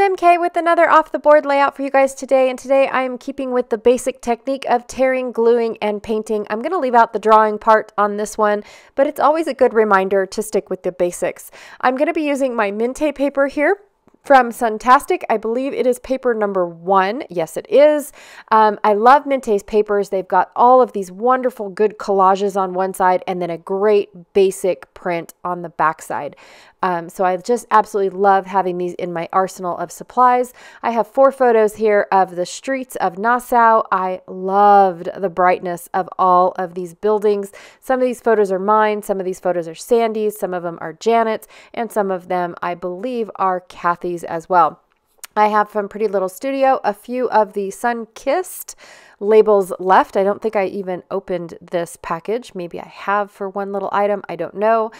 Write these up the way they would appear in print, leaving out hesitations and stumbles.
MK with another off the board layout for you guys today, and today I am keeping with the basic technique of tearing, gluing, and painting. I'm going to leave out the drawing part on this one, but it's always a good reminder to stick with the basics. I'm going to be using my Mintay paper here from Suntastic. I believe it is paper number 1. Yes, it is. I love Mintay's papers. They've got all of these wonderful good collages on one side and then a great basic print on the back side. So I just absolutely love having these in my arsenal of supplies. I have 4 photos here of the streets of Nassau. I loved the brightness of all of these buildings. Some of these photos are mine, some of these photos are Sandy's, some of them are Janet's, and some of them I believe are Kathy's as well. I have from Pretty Little Studio a few of the Sun-Kissed labels left. I don't think I even opened this package. Maybe I have for one little item. I don't know.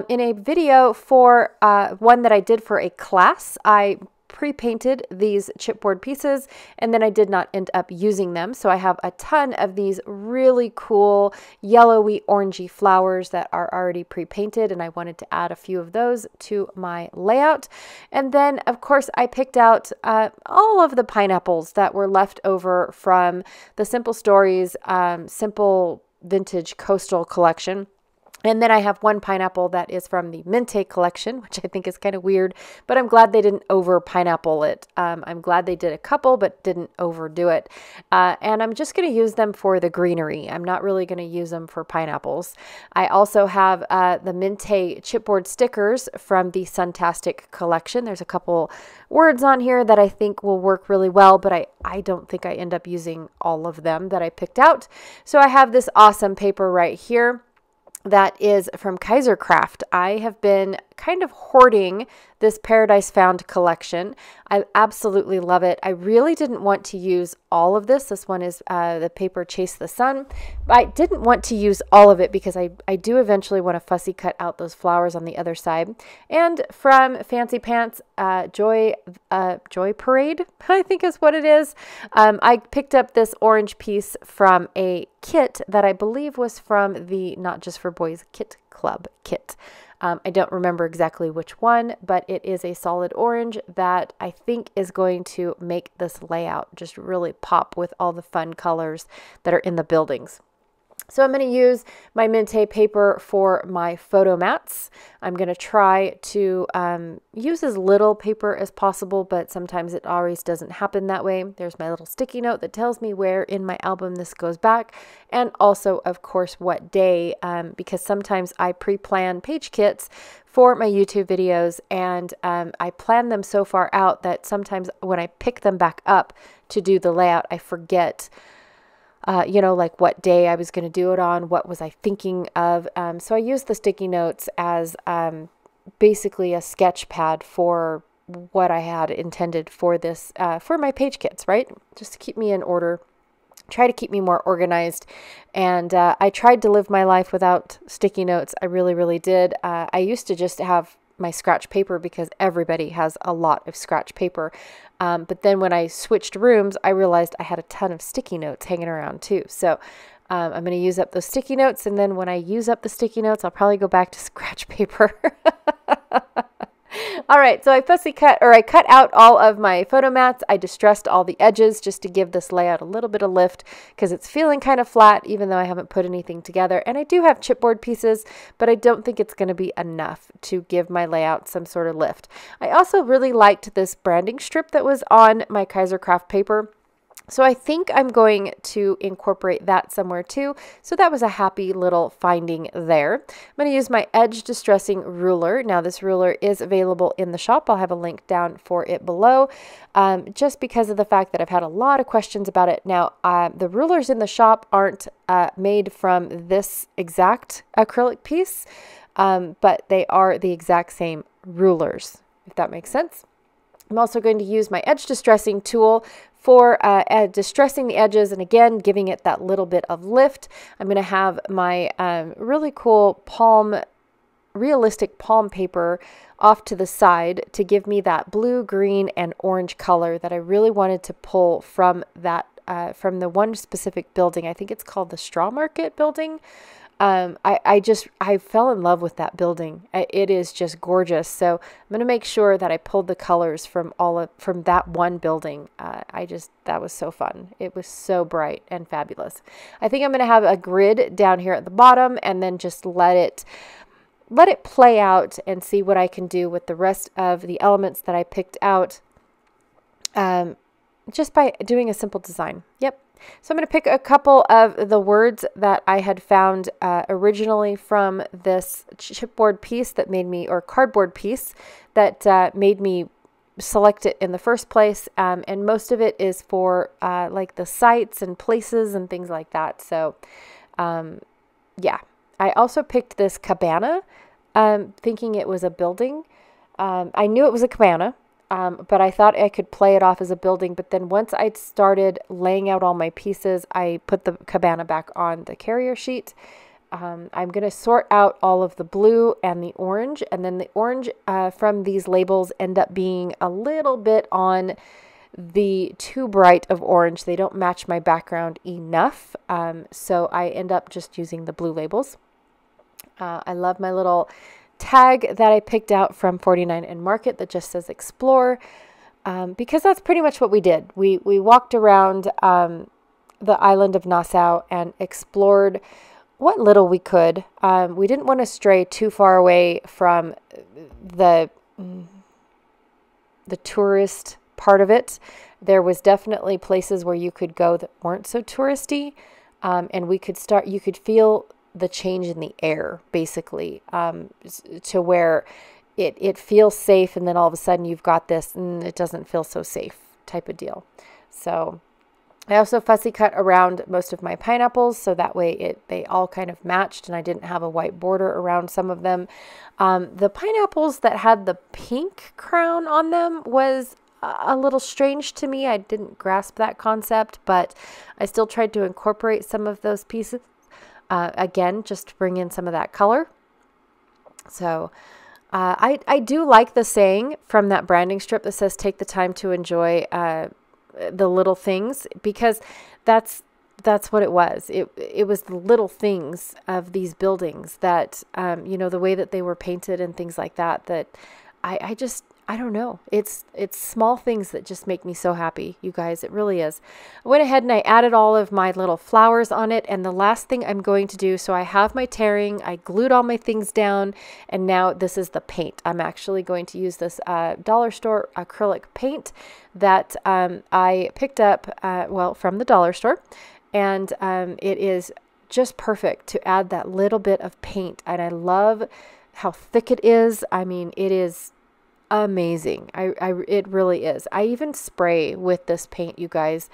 In a video for one that I did for a class, I pre-painted these chipboard pieces and then I did not end up using them. So I have a ton of these really cool yellowy orangey flowers that are already pre-painted, and I wanted to add a few of those to my layout. And then of course I picked out all of the pineapples that were left over from the Simple Stories Simple Vintage Coastal collection. And then I have one pineapple that is from the Mintay collection, which I think is kind of weird, but I'm glad they didn't over pineapple it. I'm glad they did a couple, but didn't overdo it. And I'm just going to use them for the greenery. I'm not really going to use them for pineapples. I also have the Mintay chipboard stickers from the Suntastic collection. There's a couple words on here that I think will work really well, but I don't think I end up using all of them that I picked out. So I have this awesome paper right here that is from Kaisercraft. I have been kind of hoarding this Paradise Found collection. I absolutely love it. I really didn't want to use all of this. This one is the paper Chase the Sun. But I didn't want to use all of it because I do eventually want to fussy cut out those flowers on the other side. And from Fancy Pants, Joy Parade, I think is what it is. I picked up this orange piece from a kit that I believe was from the Not Just for Boys Kit Club kit. I don't remember exactly which one, but it is a solid orange that I think is going to make this layout just really pop with all the fun colors that are in the buildings. So I'm going to use my Mintay paper for my photo mats. I'm going to try to use as little paper as possible, but sometimes it always doesn't happen that way. There's my little sticky note that tells me where in my album this goes back, and also, of course, what day, because sometimes I pre-plan page kits for my YouTube videos, and I plan them so far out that sometimes when I pick them back up to do the layout, I forget you know, like what day I was going to do it on, what was I thinking of. So I use the sticky notes as basically a sketch pad for what I had intended for this, for my page kits, right? Just to keep me in order, try to keep me more organized. And I tried to live my life without sticky notes. I really, really did. I used to just have my scratch paper because everybody has a lot of scratch paper. But then when I switched rooms, I realized I had a ton of sticky notes hanging around too. So I'm going to use up those sticky notes. And then when I use up the sticky notes, I'll probably go back to scratch paper. All right, so I cut out all of my photo mats. I distressed all the edges just to give this layout a little bit of lift because it's feeling kind of flat even though I haven't put anything together. And I do have chipboard pieces, but I don't think it's going to be enough to give my layout some sort of lift. I also really liked this branding strip that was on my Kaisercraft paper. So I think I'm going to incorporate that somewhere too. So that was a happy little finding there. I'm going to use my edge distressing ruler. Now this ruler is available in the shop. I'll have a link down for it below, just because of the fact that I've had a lot of questions about it. Now the rulers in the shop aren't made from this exact acrylic piece, but they are the exact same rulers, if that makes sense. I'm also going to use my edge distressing tool for distressing the edges and again giving it that little bit of lift. I'm going to have my really cool realistic palm paper off to the side to give me that blue, green, and orange color that I really wanted to pull from that from the one specific building. I think it's called the Straw Market building. I fell in love with that building. It is just gorgeous. So I'm going to make sure that I pulled the colors from from that one building. That was so fun. It was so bright and fabulous. I think I'm going to have a grid down here at the bottom and then just let it play out and see what I can do with the rest of the elements that I picked out, just by doing a simple design. Yep. So I'm going to pick a couple of the words that I had found originally from this chipboard piece that made me, or cardboard piece that made me select it in the first place. And most of it is for like the sites and places and things like that. So yeah, I also picked this cabana, thinking it was a building. I knew it was a cabana. But I thought I could play it off as a building. But then once I started laying out all my pieces, I put the cabana back on the carrier sheet. I'm going to sort out all of the blue and the orange. And then the orange from these labels end up being a little bit on the too bright of orange. They don't match my background enough. So I end up just using the blue labels. I love my little tag that I picked out from 49 and Market that just says explore, because that's pretty much what we did. We walked around the island of Nassau and explored what little we could. We didn't want to stray too far away from the tourist part of it. There was definitely places where you could go that weren't so touristy, and you could feel the change in the air, basically, to where it feels safe, and then all of a sudden you've got this, and it doesn't feel so safe type of deal. So I also fussy cut around most of my pineapples, so that way they all kind of matched, and I didn't have a white border around some of them. The pineapples that had the pink crown on them was a little strange to me. I didn't grasp that concept, but I still tried to incorporate some of those pieces. Again, just to bring in some of that color. So I do like the saying from that branding strip that says, take the time to enjoy the little things, because that's what it was. It was the little things of these buildings that, the way that they were painted and things like that, that I don't know. It's small things that just make me so happy, you guys. It really is. I went ahead and I added all of my little flowers on it. And the last thing I'm going to do, so I have my tearing, I glued all my things down, and now this is the paint. I'm actually going to use this dollar store acrylic paint that I picked up, from the dollar store. And it is just perfect to add that little bit of paint. And I love how thick it is. I mean, it is amazing. It really is. I even spray with this paint, you guys.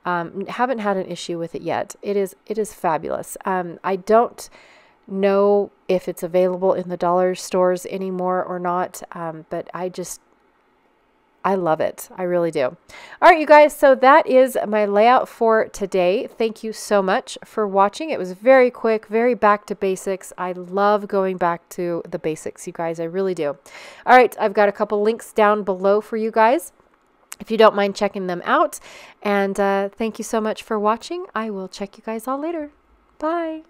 Haven't had an issue with it yet. It is fabulous. I don't know if it's available in the dollar stores anymore or not, but I love it. I really do. All right, you guys. So that is my layout for today. Thank you so much for watching. It was very quick, very back to basics. I love going back to the basics, you guys. I really do. All right. I've got a couple links down below for you guys, if you don't mind checking them out. And thank you so much for watching. I will check you guys all later. Bye.